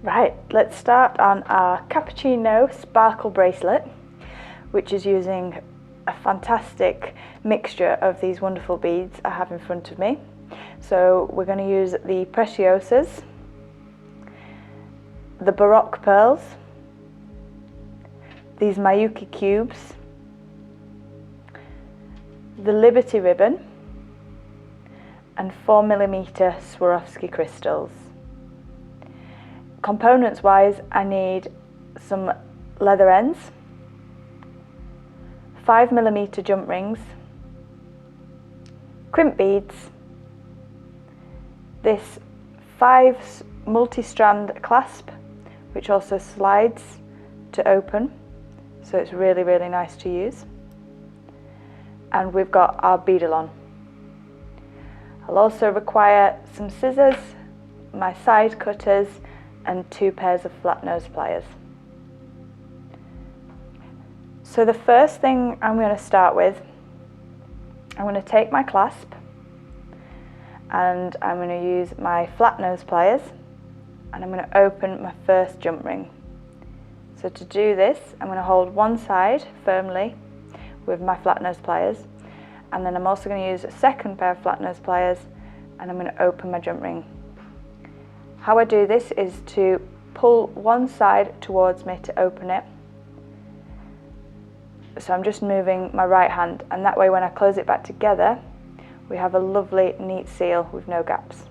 Right, let's start on our Cappuccino sparkle bracelet, which is using a fantastic mixture of these wonderful beads I have in front of me. So we're going to use the Preciosas, the Baroque pearls, these Miyuki cubes, the Liberty ribbon, and 4mm Swarovski crystals. Components wise, I need some leather ends, 5mm jump rings, crimp beads, this 5 multi-strand clasp, which also slides to open, so it's really nice to use, and we've got our beadalon. I'll also require some scissors, my side cutters, and 2 pairs of flat nose pliers. So the first thing I'm going to start with, I'm going to take my clasp and I'm going to use my flat nose pliers and I'm going to open my first jump ring. So to do this, I'm going to hold one side firmly with my flat nose pliers, and then I'm also going to use a second pair of flat nose pliers and I'm going to open my jump ring. How I do this is to pull one side towards me to open it. So I'm just moving my right hand, and that way when I close it back together, we have a lovely neat seal with no gaps.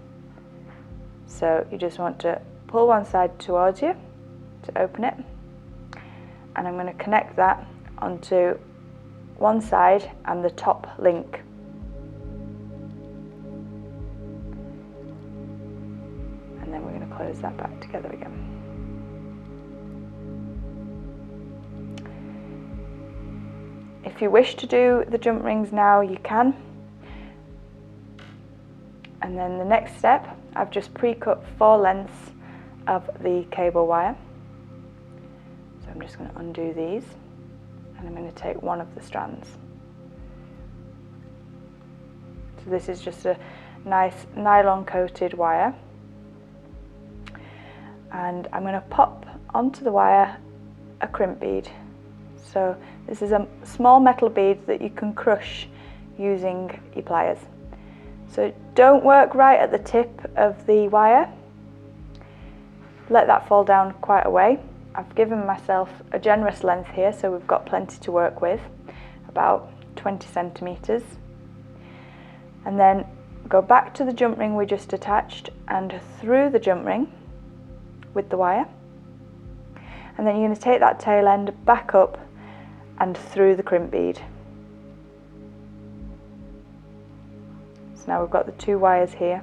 So you just want to pull one side towards you to open it, and I'm going to connect that onto one side and the top link. And then we're going to close that back together again. If you wish to do the jump rings now, you can. And then the next step, I've just pre-cut 4 lengths of the cable wire. So I'm just going to undo these, and I'm going to take one of the strands. So this is just a nice nylon coated wire. And I'm going to pop onto the wire a crimp bead. So this is a small metal bead that you can crush using your pliers. So don't work right at the tip of the wire. Let that fall down quite a way. I've given myself a generous length here, so we've got plenty to work with, about 20 centimeters. And then go back to the jump ring we just attached and through the jump ring with the wire, and then you're going to take that tail end back up and through the crimp bead. So now we've got the 2 wires here,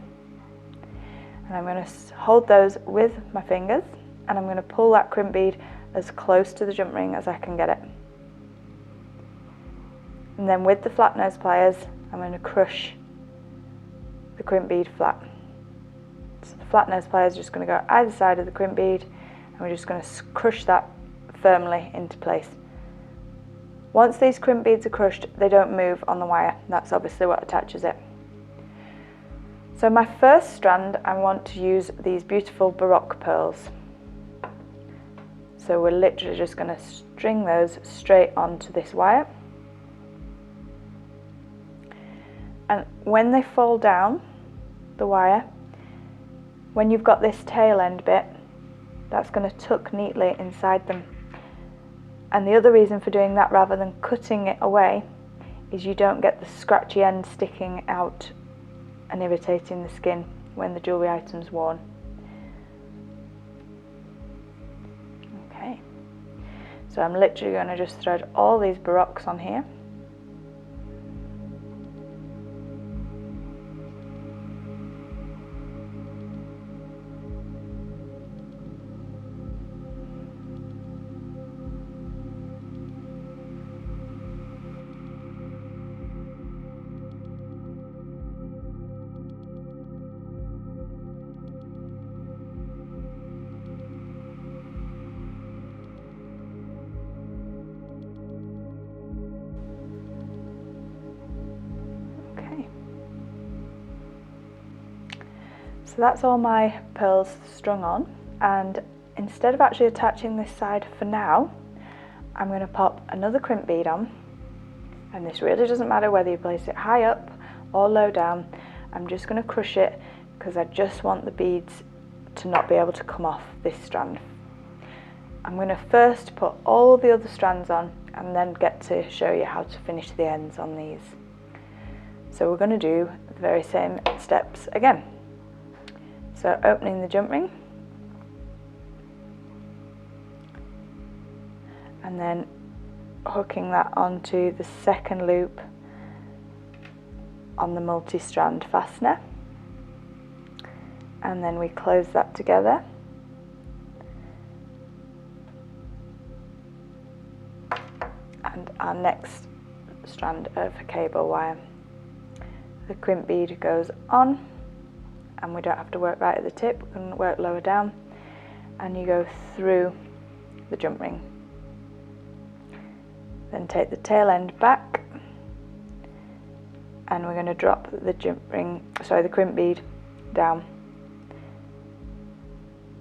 and I'm going to hold those with my fingers, and I'm going to pull that crimp bead as close to the jump ring as I can get it. And then with the flat nose pliers, I'm going to crush the crimp bead flat. So the flat nose pliers are just going to go either side of the crimp bead, and we're just going to crush that firmly into place. Once these crimp beads are crushed, they don't move on the wire. That's obviously what attaches it. So my first strand, I want to use these beautiful Baroque pearls. So we're literally just going to string those straight onto this wire. And when they fall down the wire, when you've got this tail end bit, that's going to tuck neatly inside them. And the other reason for doing that rather than cutting it away is you don't get the scratchy end sticking out and irritating the skin when the jewellery item's worn. Okay, so I'm literally going to just thread all these Baroques on here. So that's all my pearls strung on, and instead of actually attaching this side for now, I'm going to pop another crimp bead on, and this really doesn't matter whether you place it high up or low down. I'm just going to crush it because I just want the beads to not be able to come off this strand. I'm going to first put all the other strands on and then get to show you how to finish the ends on these. So we're going to do the very same steps again. So opening the jump ring, and then hooking that onto the second loop on the multi-strand fastener, and then we close that together. And our next strand of cable wire, the crimp bead goes on, and we don't have to work right at the tip, we can work lower down, and you go through the jump ring. Then take the tail end back, and we're going to drop the the crimp bead down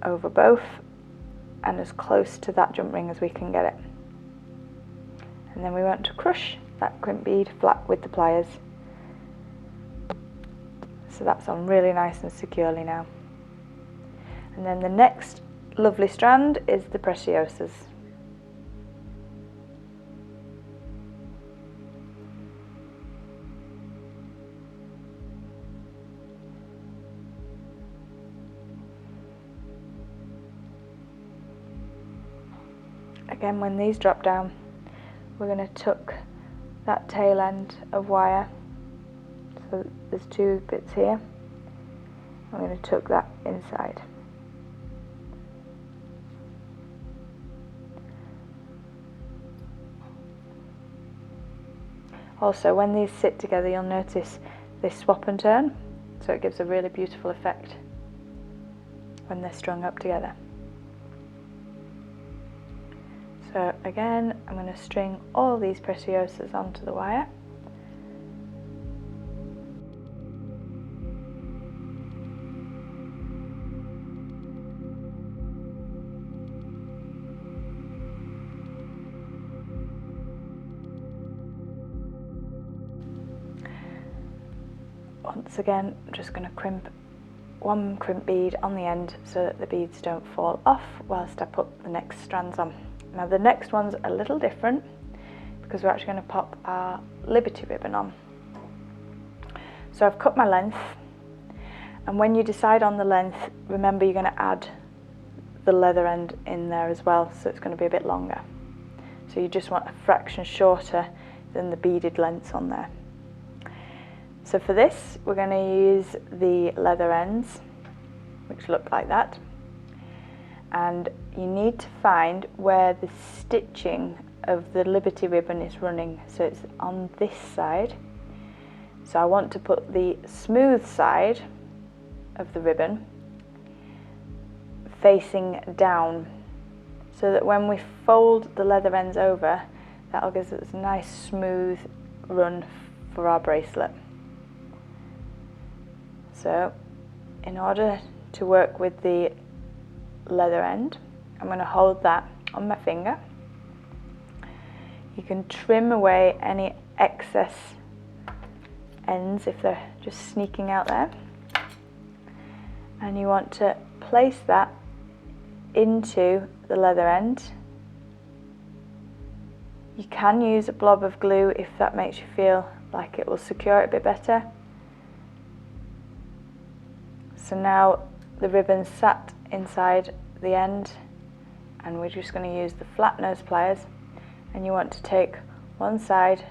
over both and as close to that jump ring as we can get it. And then we want to crush that crimp bead flat with the pliers. So that's on really nice and securely now. And then the next lovely strand is the preciosas. Again, when these drop down, we're going to tuck that tail end of wire. So there's two bits here. I'm going to tuck that inside. Also, when these sit together, you'll notice they swap and turn, so it gives a really beautiful effect when they're strung up together. So again, I'm going to string all these preciosas onto the wire. Once again, I'm just going to crimp one crimp bead on the end so that the beads don't fall off whilst I put the next strands on. Now the next one's a little different because we're actually going to pop our Liberty ribbon on. So I've cut my length, and when you decide on the length, remember you're going to add the leather end in there as well, so it's going to be a bit longer. So you just want a fraction shorter than the beaded lengths on there. So for this, we're going to use the leather ends, which look like that. And you need to find where the stitching of the Liberty ribbon is running. So it's on this side. So I want to put the smooth side of the ribbon facing down, so that when we fold the leather ends over, that'll give us a nice smooth run for our bracelet. So in order to work with the leather end, I'm going to hold that on my finger. You can trim away any excess ends if they're just sneaking out there, and you want to place that into the leather end. You can use a blob of glue if that makes you feel like it will secure it a bit better. So now the ribbon's sat inside the end, and we're just going to use the flat nose pliers, and you want to take one side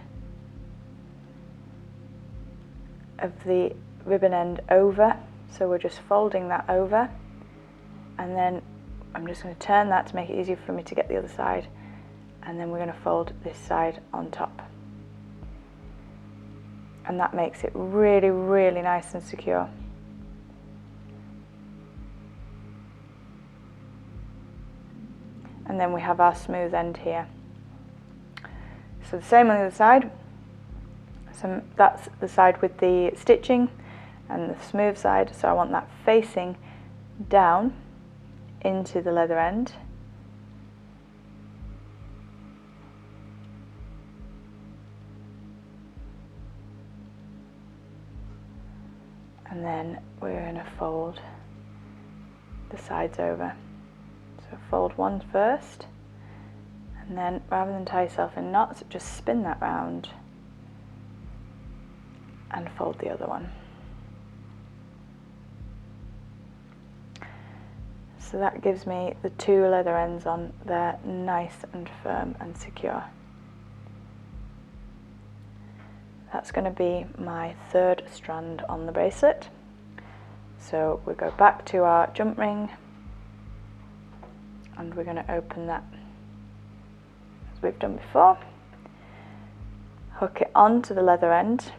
of the ribbon end over, so we're just folding that over, and then I'm just going to turn that to make it easier for me to get the other side, and then we're going to fold this side on top, and that makes it really, really nice and secure. And then we have our smooth end here. So the same on the other side. So that's the side with the stitching and the smooth side. So I want that facing down into the leather end. And then we're going to fold the sides over. So fold one first, and then rather than tie yourself in knots, just spin that round and fold the other one. So that gives me the two leather ends on there, nice and firm and secure. That's going to be my third strand on the bracelet. So we go back to our jump ring and we're going to open that as we've done before. Hook it onto the leather end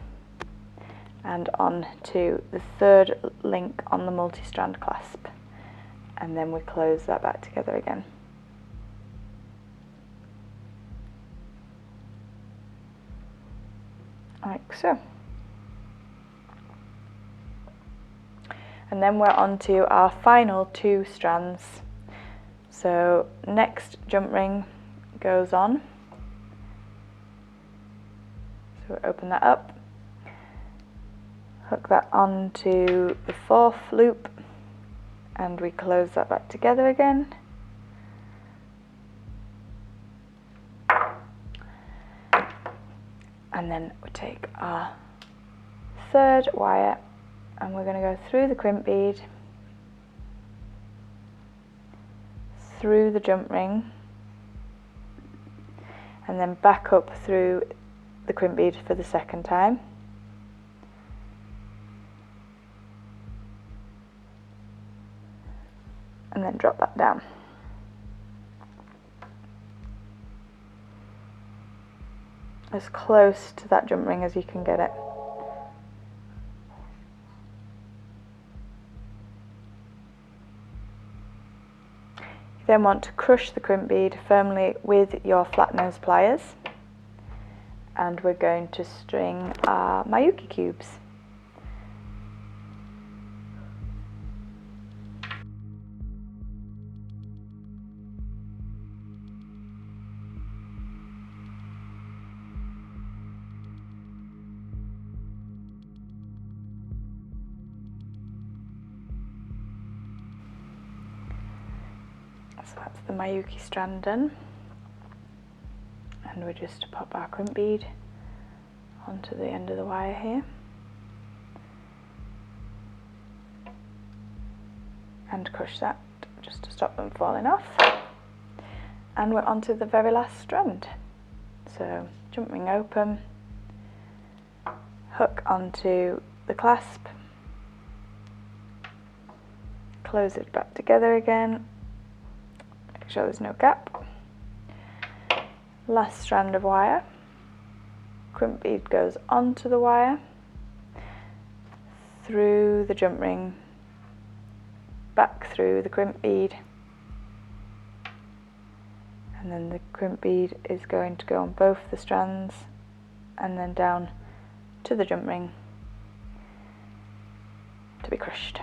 and onto the third link on the multi-strand clasp, and then we close that back together again. Like so. And then we're on to our final two strands. So next jump ring goes on. So we open that up, hook that onto the fourth loop, and we close that back together again. And then we take our third wire and we're going to go through the crimp bead, through the jump ring, and then back up through the crimp bead for the second time. And then drop that down. As close to that jump ring as you can get it. You then want to crush the crimp bead firmly with your flat nose pliers, and we're going to string our Miyuki cubes. So that's the Miyuki strand done, and we just pop our crimp bead onto the end of the wire here and crush that just to stop them falling off, and we're onto the very last strand. So jump ring open, hook onto the clasp, close it back together again, make sure there's no gap. Last strand of wire, crimp bead goes onto the wire, through the jump ring, back through the crimp bead, and then the crimp bead is going to go on both the strands and then down to the jump ring to be crushed.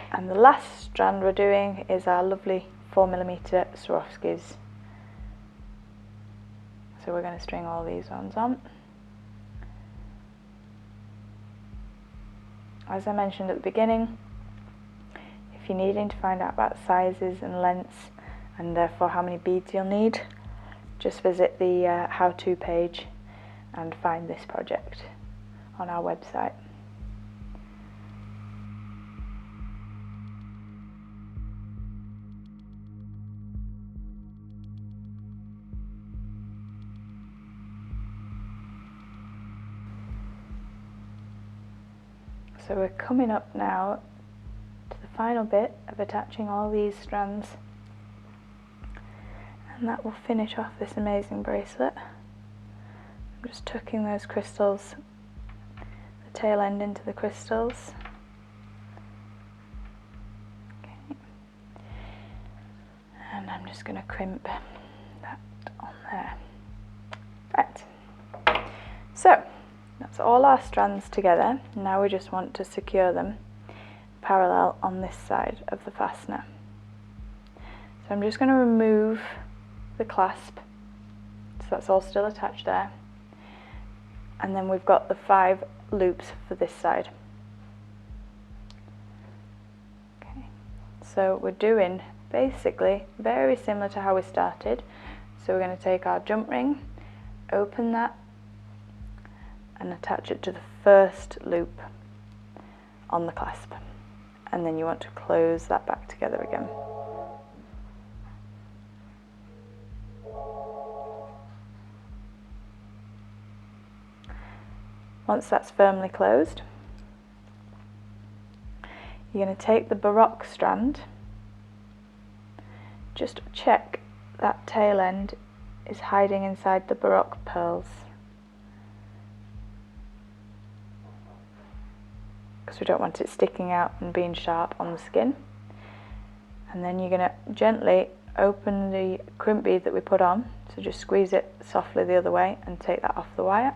And the last strand we're doing is our lovely 4mm Swarovskis. So we're going to string all these ones on. As I mentioned at the beginning, if you're needing to find out about sizes and lengths and therefore how many beads you'll need, just visit the how-to page and find this project on our website. So we're coming up now to the final bit of attaching all these strands, and that will finish off this amazing bracelet. I'm just tucking those crystals, the tail end into the crystals. Okay. And I'm just going to crimp that on there. Right. So That's all our strands together. Now we just want to secure them parallel on this side of the fastener. So I'm just going to remove the clasp, so that's all still attached there, and then we've got the 5 loops for this side. Okay, so we're doing basically very similar to how we started. So we're going to take our jump ring, open that and attach it to the first loop on the clasp, and then you want to close that back together again. Once that's firmly closed, you're going to take the Baroque strand, just check that tail end is hiding inside the Baroque pearls, because we don't want it sticking out and being sharp on the skin. And then you're going to gently open the crimp bead that we put on, so just squeeze it softly the other way and take that off the wire.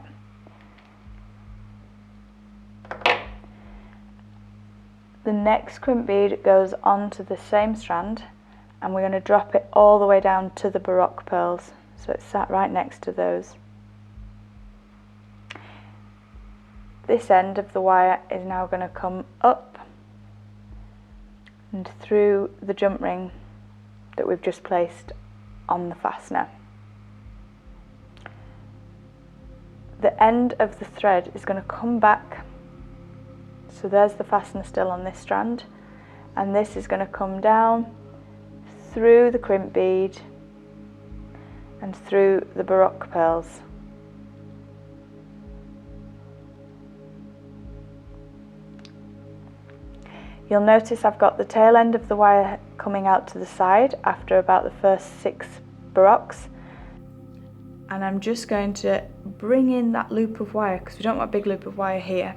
The next crimp bead goes onto the same strand, and we're going to drop it all the way down to the Baroque pearls, so it's sat right next to those. This end of the wire is now going to come up and through the jump ring that we've just placed on the fastener. The end of the thread is going to come back, so there's the fastener still on this strand, and this is going to come down through the crimp bead and through the Baroque pearls. You'll notice I've got the tail end of the wire coming out to the side after about the first 6 Baroques, and I'm just going to bring in that loop of wire because we don't want a big loop of wire here.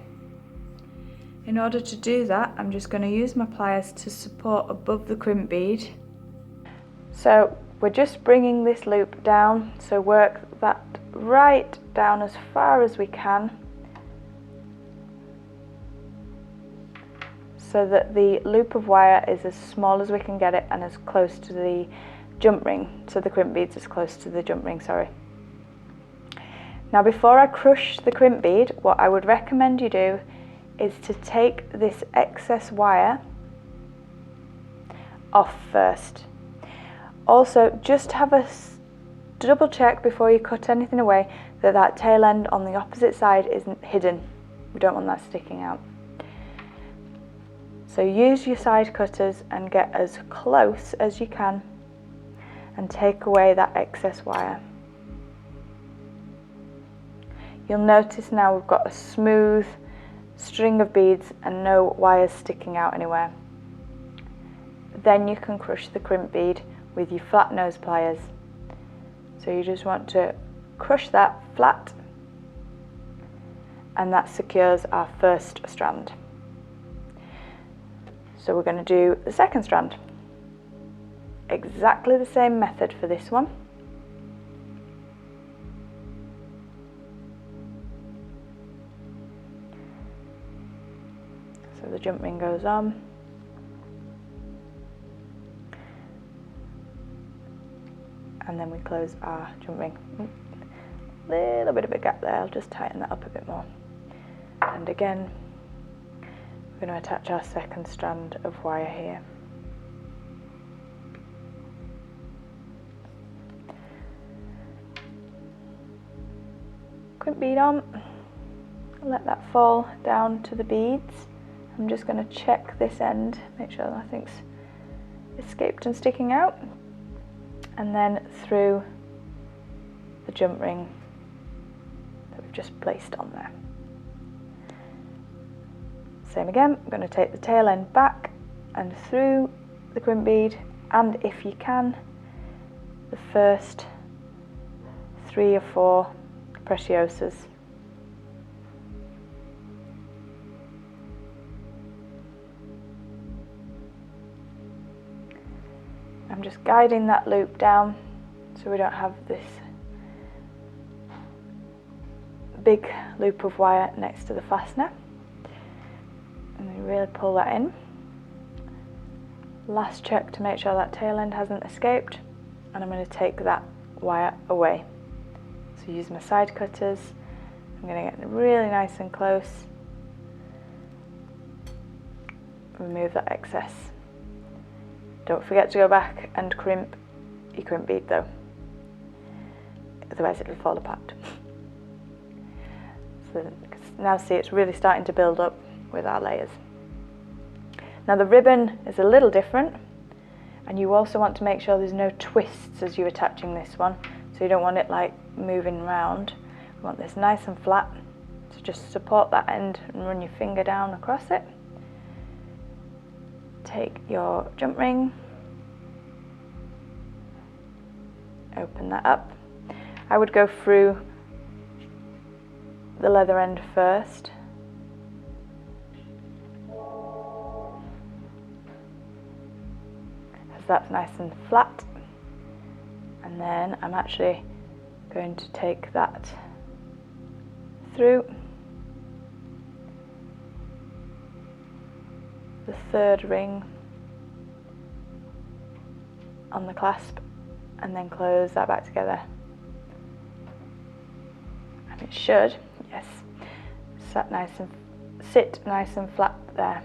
In order to do that, I'm just going to use my pliers to support above the crimp bead. So we're just bringing this loop down, so work that right down as far as we can, so that the loop of wire is as small as we can get it and as close to the jump ring, so the crimp bead's as close to the jump ring, sorry. Now before I crush the crimp bead, what I would recommend you do is to take this excess wire off first. Also, just have a double check before you cut anything away that that tail end on the opposite side isn't hidden. We don't want that sticking out. So use your side cutters and get as close as you can and take away that excess wire. You'll notice now we've got a smooth string of beads and no wires sticking out anywhere. Then you can crush the crimp bead with your flat nose pliers. So you just want to crush that flat, and that secures our first strand. So we're going to do the second strand. Exactly the same method for this one. So the jump ring goes on. And then we close our jump ring. Little bit of a gap there, I'll just tighten that up a bit more. And again, we're going to attach our second strand of wire here. Crimp bead on, let that fall down to the beads. I'm just going to check this end, make sure nothing's escaped and sticking out, and then through the jump ring that we've just placed on there. Same again, I'm going to take the tail end back and through the crimp bead, and if you can, the first 3 or 4 preciosas. I'm just guiding that loop down so we don't have this big loop of wire next to the fastener, and then really pull that in. Last check to make sure that tail end hasn't escaped, and I'm going to take that wire away. So use my side cutters. I'm going to get really nice and close, remove that excess. Don't forget to go back and crimp your crimp bead though, otherwise it'll fall apart. So now see, it's really starting to build up with our layers. Now the ribbon is a little different, and you also want to make sure there's no twists as you're attaching this one, so you don't want it like moving around. You want this nice and flat, so just support that end and run your finger down across it. Take your jump ring, open that up. I would go through the leather end first. As that's nice and flat. And then I'm actually going to take that through the third ring on the clasp, and then close that back together. And it should, yes, sit nice and flat there.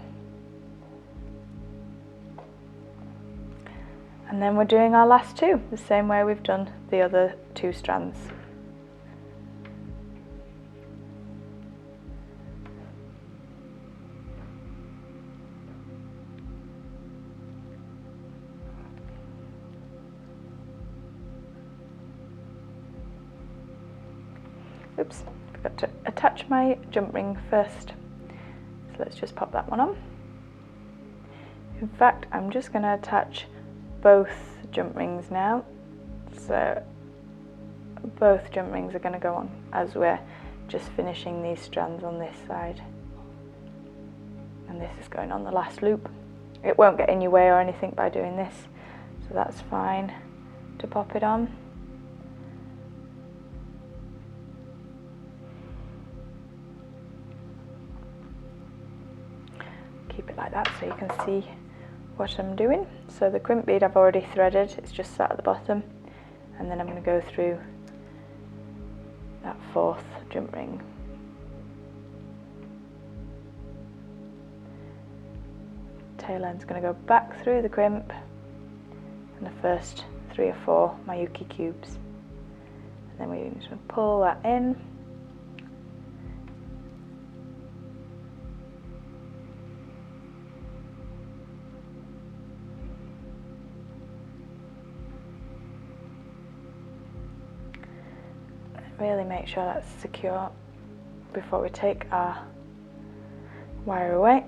And then we're doing our last two, the same way we've done the other two strands. Oops, forgot to attach my jump ring first. So let's just pop that one on. In fact, I'm just going to attach both jump rings now. So both jump rings are going to go on as we're just finishing these strands on this side. And this is going on the last loop. It won't get in your way or anything by doing this, so that's fine to pop it on. Keep it like that so you can see what I'm doing. So the crimp bead I've already threaded, it's just sat at the bottom, and then I'm going to go through that fourth jump ring. Tail end's going to go back through the crimp and the first 3 or 4 Miyuki cubes, and then we're just going to pull that in. Really make sure that's secure before we take our wire away.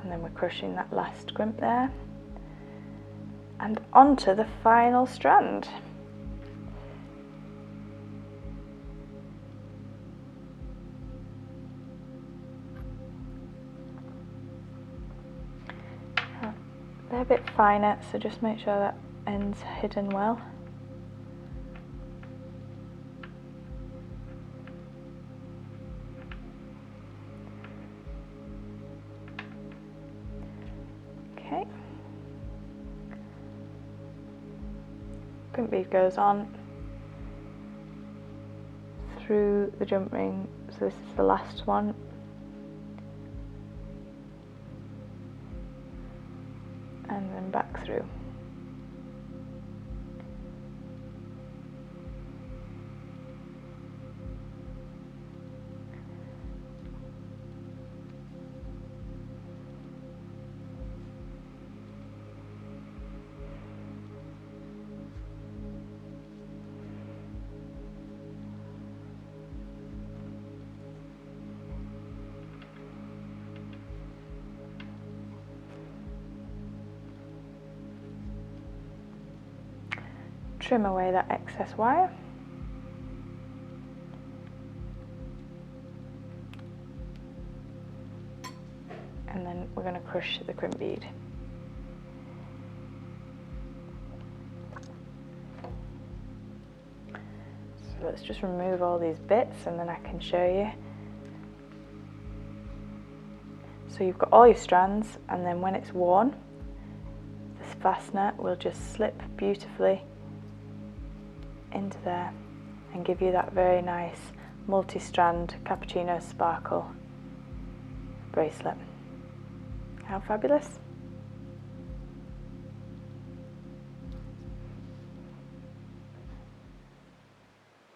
And then we're crushing that last crimp there. And onto the final strand. They're a bit finer, so just make sure that end's hidden well. Okay. Crimp bead goes on through the jump ring, so this is the last one. And then back through. Trim away that excess wire. And then we're going to crush the crimp bead. So let's just remove all these bits and then I can show you. So you've got all your strands, and then when it's worn, this fastener will just slip beautifully into there and give you that very nice multi-strand cappuccino sparkle bracelet. How fabulous!